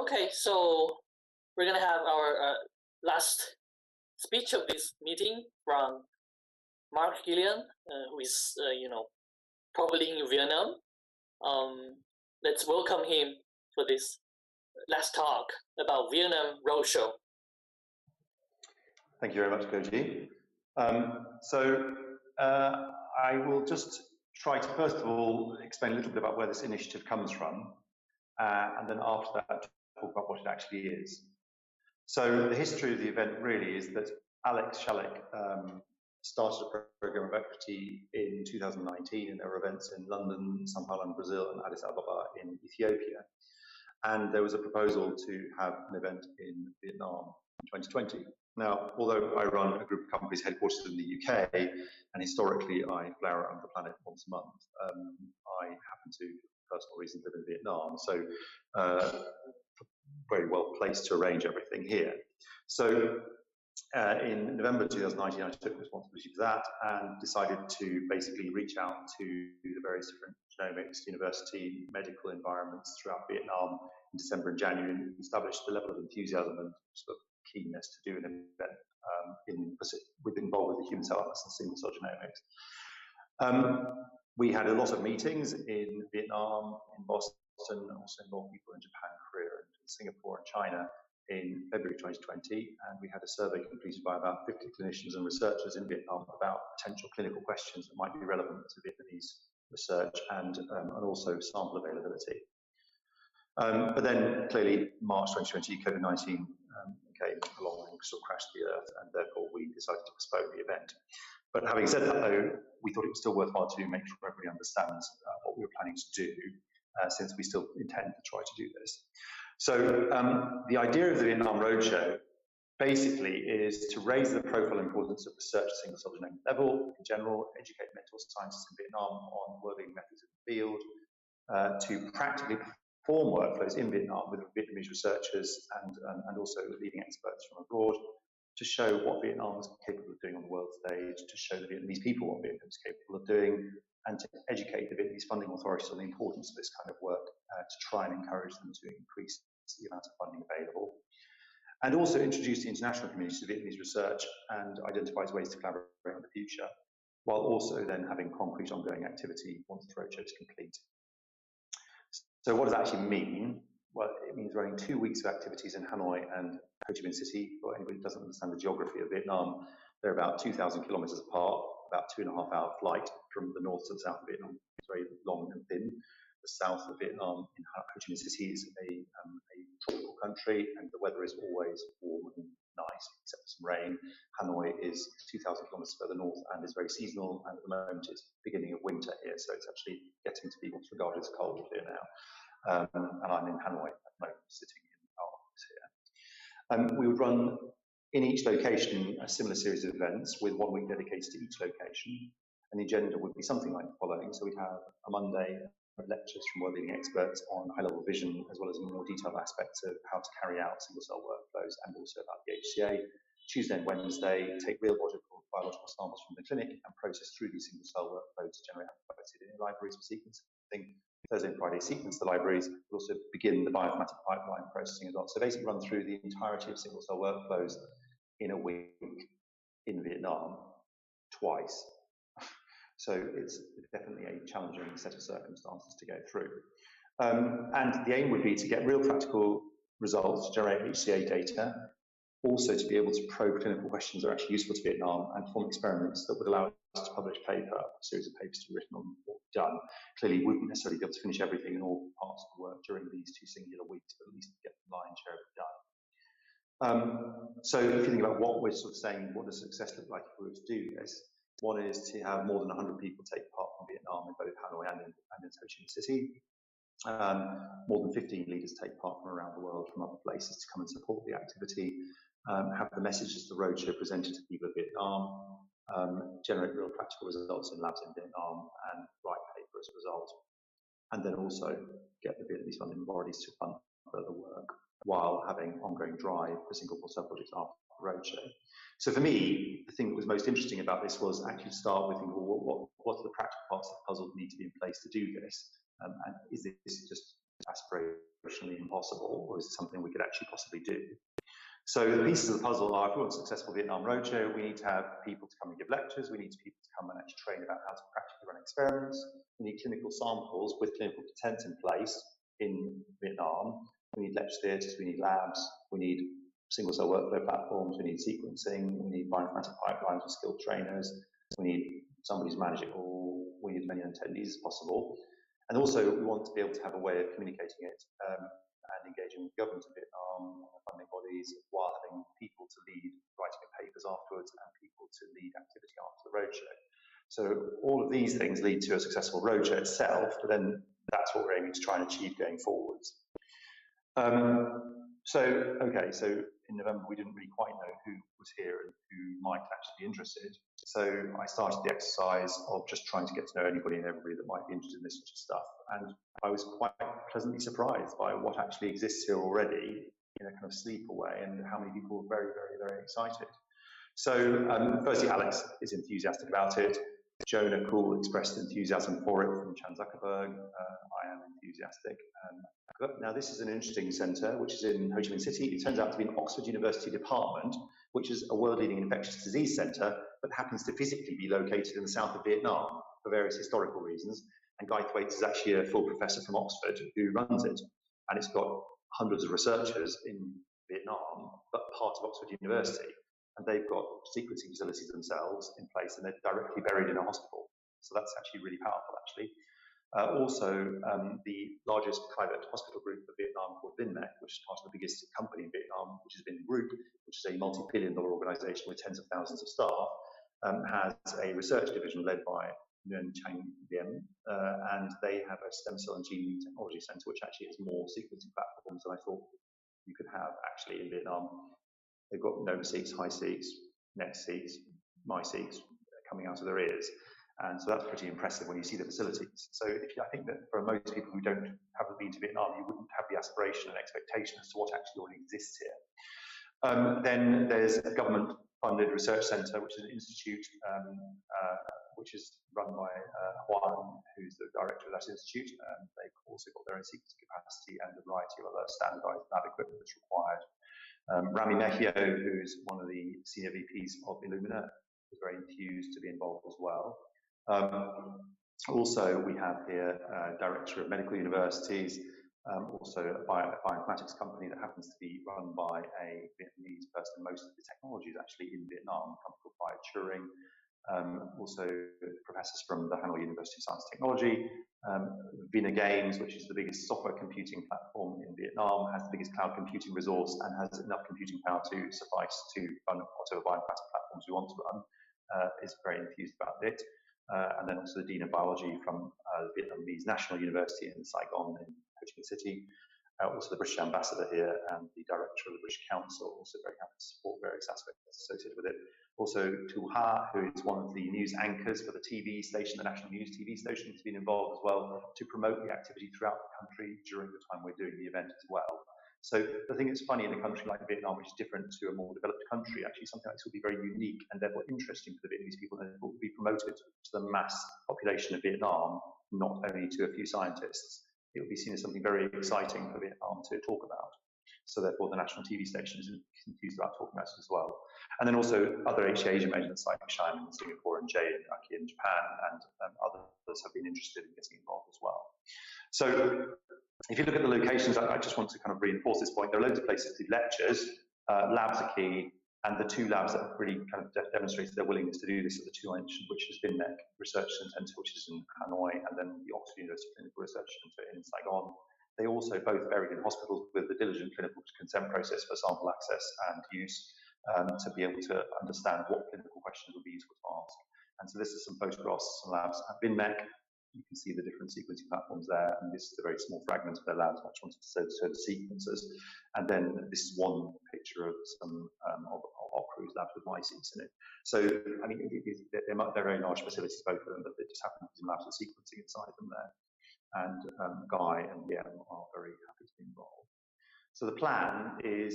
Okay, so we're gonna have our last speech of this meeting from Mark Gilligan, who is, probably in Vietnam. Let's welcome him for this last talk about Vietnam Roadshow. Thank you very much, Koji. I will just try to, first of all, explain a little bit about where this initiative comes from, and then after that, talk about what it actually is. So the history of the event really is that Alex Shalik started a program of equity in 2019, and there were events in London, Sao Paulo in Brazil, and Addis Ababa in Ethiopia. And there was a proposal to have an event in Vietnam in 2020. Now, although I run a group of companies headquartered in the UK, and historically I fly around the planet once a month, I happen to, for personal reasons, live in Vietnam, so very well placed to arrange everything here. So in November 2019, I took responsibility for that and decided to basically reach out to the various different genomics, university, medical environments throughout Vietnam in December and January, and established a level of enthusiasm and sort of keenness to do an event involved with the human cell atlas and single cell genomics. We had a lot of meetings in Vietnam, in Boston, also involved people in Japan, Korea, and Singapore and China in February 2020, and we had a survey completed by about 50 clinicians and researchers in Vietnam about potential clinical questions that might be relevant to Vietnamese research and also sample availability. But then clearly March 2020, COVID-19 came along and sort of crashed the earth, and therefore we decided to postpone the event. But having said that, though, we thought it was still worthwhile to make sure everybody understands what we were planning to do, since we still intend to try to do this. So the idea of the Vietnam Roadshow basically is to raise the profile and importance of research at single cell genomic level in general, educate mental scientists in Vietnam on working methods in the field, to practically perform workflows in Vietnam with Vietnamese researchers and also leading experts from abroad, to show what Vietnam is capable of doing on the world stage, to show the Vietnamese people what Vietnam is capable of doing, and to educate the Vietnamese funding authorities on the importance of this kind of work, to try and encourage them to increase the amount of funding available, and also introduce the international community to Vietnamese research and identify ways to collaborate in the future, while also then having concrete ongoing activity once the roadshow is complete. So what does that actually mean? Well, it means running 2 weeks of activities in Hanoi and Ho Chi Minh City. For anybody who doesn't understand the geography of Vietnam, they're about 2,000 kilometers apart, about 2.5-hour flight from the north to the south of Vietnam. It's very long and thin. The south of Vietnam in Ho Chi Minh City is a tropical country, and the weather is always warm and nice, except for some rain. Hanoi is 2,000 kilometers further north and is very seasonal, and at the moment it's beginning of winter here, so it's actually getting to be what's regarded as cold here now. And I'm in Hanoi at the moment, sitting in our office here. We would run in each location a similar series of events with 1 week dedicated to each location, and the agenda would be something like the following. So we'd have a Monday lectures from world-leading experts on high-level vision, as well as more detailed aspects of how to carry out single-cell workflows, and also about the HCA. Tuesday and Wednesday, take real biological samples from the clinic and process through these single-cell workflows to generate ctDNA libraries for sequencing. Thursday and Friday, sequence the libraries, but also begin the bioinformatic pipeline processing as well. So basically run through the entirety of single-cell workflows in a week in Vietnam, twice. So it's definitely a challenging set of circumstances to go through. And the aim would be to get real practical results, generate HCA data, also to be able to probe clinical questions that are actually useful to Vietnam, and perform experiments that would allow us to publish a series of papers to be written on what we've done. Clearly, we wouldn't necessarily be able to finish everything in all parts of the work during these 2 singular weeks, but at least get the lion's share of it done. So if you think about what we're sort of saying, what does success look like if we were to do this? One is to have more than 100 people take part from Vietnam in both Hanoi and in Ho Chi Minh City. More than 15 leaders take part from around the world, from other places, to come and support the activity. Have the messages of the roadshow presented to people of Vietnam, generate real practical results in labs in Vietnam, and write paper as a result. And then also get the Vietnamese funding bodies to fund further work, while having ongoing drive for single cell projects after the roadshow. So for me, the thing that was most interesting about this was actually to start with thinking, well, what are the practical parts of the puzzle that need to be in place to do this? And is this just aspirationally impossible, or is it something we could actually possibly do? So the pieces of the puzzle are, if we want a successful Vietnam Roadshow, we need to have people to come and give lectures, we need people to come and actually train about how to practically run experiments, we need clinical samples with clinical consent in place in Vietnam, we need lecture theatres, we need labs, we need single-cell workflow platforms, we need sequencing, we need bioinformatic pipelines with skilled trainers, we need somebody who's managing it all, we need as many attendees as possible. And also, we want to be able to have a way of communicating it and engaging with government of Vietnam, funding bodies, while having people to lead writing of papers afterwards and people to lead activity after the roadshow. So all of these things lead to a successful roadshow itself, but then that's what we're aiming to try and achieve going forwards. So in November, we didn't really quite know who was here and who might actually be interested. So I started the exercise of just trying to get to know anybody and everybody that might be interested in this sort of stuff. And I was quite pleasantly surprised by what actually exists here already in a kind of sleeper way, and how many people were very, very, very excited. So firstly, Alex is enthusiastic about it. Jonah Cool expressed enthusiasm for it from Chan Zuckerberg. I am enthusiastic. Now, this is an interesting centre, which is in Ho Chi Minh City. It turns out to be an Oxford University department, which is a world-leading infectious disease centre, but happens to physically be located in the south of Vietnam for various historical reasons. And Guy Thwaites is actually a full professor from Oxford who runs it. And it's got hundreds of researchers in Vietnam, but part of Oxford University. And they've got sequencing facilities themselves in place, and they're directly buried in a hospital. So that's actually really powerful, actually. The largest private hospital group of Vietnam, called VinMec, which is part of the biggest company in Vietnam, which is Vin Group, which is a multi-billion-dollar organisation with tens of thousands of staff, has a research division led by Nguyen Chang Diem, and they have a stem cell and gene technology centre, which actually has more sequencing platforms than I thought you could have actually in Vietnam. They've got NovaSeqs, HiSeqs, NextSeqs, MySeqs coming out of their ears. And so that's pretty impressive when you see the facilities. So I think that for most people who haven't been to Vietnam, you wouldn't have the aspiration and expectation as to what actually already exists here. Then there's a government-funded research centre, which is an institute which is run by Juan, who's the director of that institute. They've also got their own sequencing capacity and a variety of other standardised lab equipment that's required. Rami Mejio, who's one of the senior VPs of Illumina, is very enthused to be involved as well. Also, we have here a director of medical universities, also a bioinformatics company that happens to be run by a Vietnamese person. Most of the technology is actually in Vietnam, a company called BioTuring. Also, professors from the Hanoi University of Science and Technology. Vina Games, which is the biggest software computing platform in Vietnam, has the biggest cloud computing resource and has enough computing power to suffice to run whatever bioinformatic platforms we want to run, is very enthused about it. And then also the Dean of Biology from the Vietnamese National University in Saigon in Ho Chi Minh City. Also the British Ambassador here and the Director of the British Council, also very happy to support various aspects associated with it. Also Tu Ha, who is one of the news anchors for the TV station, the National News TV station, has been involved as well to promote the activity throughout the country during the time we're doing the event as well. So I think it's funny in a country like Vietnam, which is different to a more developed country, actually something like this will be very unique and therefore interesting for the Vietnamese people, and it will be promoted to the mass population of Vietnam, not only to a few scientists. It will be seen as something very exciting for Vietnam to talk about. So therefore the national TV station is enthused about talking about it as well. And then also other HCA Asia agents like Shine in Singapore and Jay and Aki in Japan and others have been interested in getting involved as well. So if you look at the locations, I just want to kind of reinforce this point. There are loads of places to do lectures, labs are key, and the two labs that have really kind of demonstrated their willingness to do this are the two I mentioned, which is VinMec Research Centre, which is in Hanoi, and then the Oxford University Clinical Research Centre in Saigon. They also both buried in hospitals with the diligent clinical consent process for sample access and use to be able to understand what clinical questions would be useful to ask. And so this is some photographs, some labs at VinMec. You can see the different sequencing platforms there, and this is a very small fragment of their labs. I just wanted to show the sequences. And then this is one picture of some of Ockru's labs with MySeqs in it. So, I mean, they're very large facilities, both of them, but they just happen to be labs with sequencing inside them there. And Guy and Liam are very happy to be involved. So the plan is,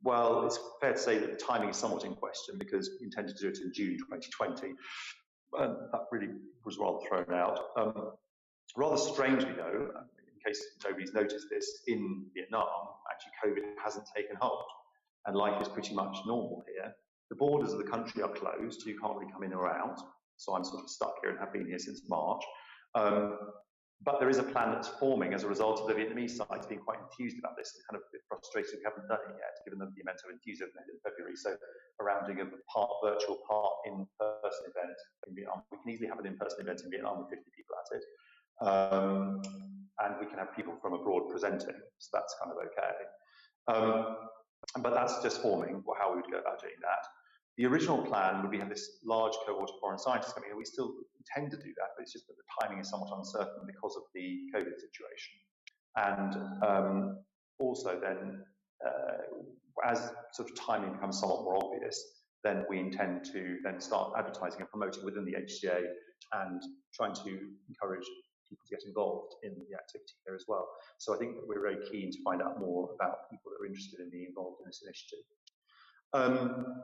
well, it's fair to say that the timing is somewhat in question because we intended to do it in June 2020. That really was rather thrown out. Rather strangely, though, case nobody's noticed this, in Vietnam, actually COVID hasn't taken hold, and life is pretty much normal here. The borders of the country are closed, so you can't really come in or out. So I'm sort of stuck here and have been here since March. But there is a plan that's forming as a result of the Vietnamese side being quite enthused about this. It's kind of a bit frustrated we haven't done it yet, given the amount of enthusiasm in February. So around doing a virtual part in-person event in Vietnam. We can easily have an in-person event in Vietnam with 50 people at it. And we can have people from abroad presenting, so that's kind of okay. But that's just forming how we would go about doing that. The original plan would be have this large cohort of foreign scientists coming in. We still intend to do that, but it's just that the timing is somewhat uncertain because of the COVID situation. And also then, as sort of timing becomes somewhat more obvious, then we intend to then start advertising and promoting within the HCA and trying to encourage people to get involved in the activity here as well. So I think that we're very keen to find out more about people that are interested in being involved in this initiative.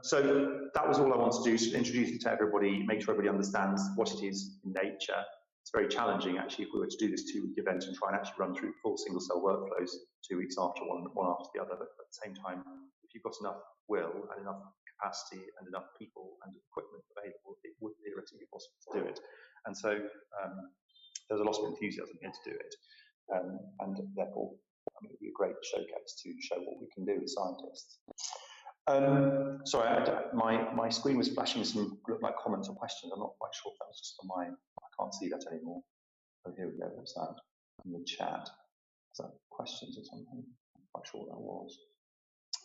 So that was all I wanted to do, to introduce it to everybody, make sure everybody understands what it is in nature. It's very challenging, actually, if we were to do this 2-week event and try and actually run through full single-cell workflows 2 weeks after one after the other. But at the same time, if you've got enough will and enough capacity and enough people and equipment available, it would theoretically be possible to do it. And so there's a lot of enthusiasm here to do it. And therefore, it would be a great showcase to show what we can do as scientists. Sorry, my screen was flashing some look like comments or questions. I'm not quite sure if that was just on my, I can't see that anymore. Oh, here we go, what's that? In the chat. Is that questions or something? I'm not quite sure what that was.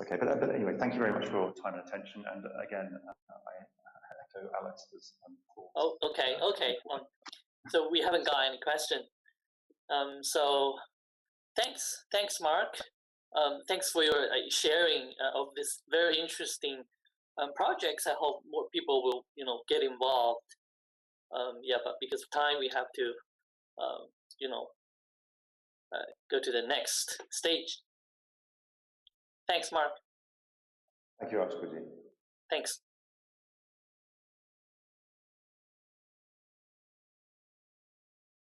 Okay, but anyway, thank you very much for your time and attention. And again, I echo Alex's thoughts. Oh, okay. So we haven't got any question. So thanks, Mark. Thanks for your sharing of this very interesting projects. I hope more people will, get involved. Yeah, but because of time, we have to, go to the next stage. Thanks, Mark. Thank you, Ashwin. Thanks.